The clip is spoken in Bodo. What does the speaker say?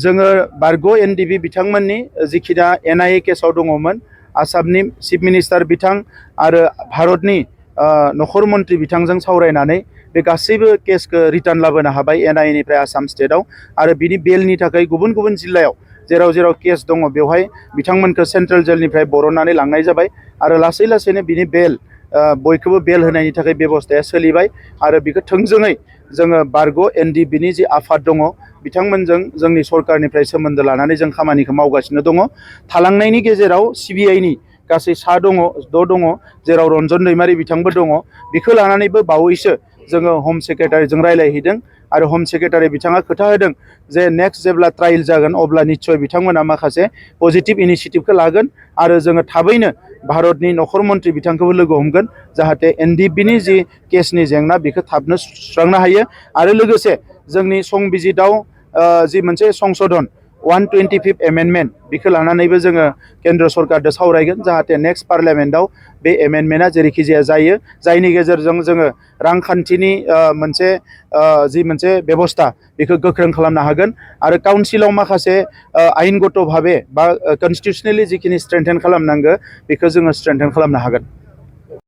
जोङो बारग' एनडिबि बिथांमोननि जिखिना एनआइए केसाव दङमोन आसामनि चिफ मिनिस्टार बिथां आरो भारतनि नखर मन्त्रि बिथांजों सावरायनानै बे गासैबो केसखौ रिटार्न लाबोनो हाबाय एनआइएनिफ्राय आसाम स्टेटआव आरो बिनि बेलनि थाखाय गुबुन गुबुन जिल्लायाव जेराव जेराव केस दङ बेवहाय बिथांमोनखौ सेन्ट्रेल जेलनिफ्राय बरननानै लांनाय जाबाय आरो लासै लासैनो बिनि बेल बयखौबो बेल होनायनि थाखाय बेबस्थाया सोलिबाय आरो बेखौ थोंजोङै जोङो बारग' एनडिबिनि जि आफाद दङ बिथांमोनजों जोंनि सरकारनिफ्राय सोमोन्दो लानानै जों खामानिखौ मावगासिनो दङ। थालांनायनि गेजेराव सिबिआइनि गासै द' दङ जेराव रन्जन दैमारि बिथांबो दङ। बेखौ लानानैबो बावैसो जोङो हम सेक्रेटारिजों रायज्लायहैदों आरो हम सेक्रेटारि बिथाङा खोथा होदों जे नेक्स्ट जेब्ला ट्रायल जागोन अब्ला निस्सय बिथांमोना माखासे पजिटिभ इनिसियेटिभखौ लागोन आरो जोङो थाबैनो भारतनि नखर मन्त्रि बिथांखौबो लोगो हमगोन जाहाथे एनडिबिनि जि केसनि जेंना बेखौ थाबनो सुस्रांनो हायो आरो लोगोसे जोंनि संबिजिताव जि मोनसे संशोधन 125 एमेन्डमेन्ट बेखौ लानानैबो जोङो केन्द्र सरकारजों सावरायगोन जाहाथे नेक्स्ट पार्लियामेन्टआव बे एमेन्डमेन्टआ जेरैखि जाया जायो जायनि गेजेरजों जोङो रांखान्थिनि जि मोनसे बेबस्था बेखौ गोख्रों खालामनो हागोन आरो काउन्सिलाव माखासे आयेनगत भाबे बा कनस्टिटिउसनेलि जिखिनि स्ट्रेंथेन खालामनांगौ बेखौ जोङो स्ट्रेंथेन खालामनो हागोन।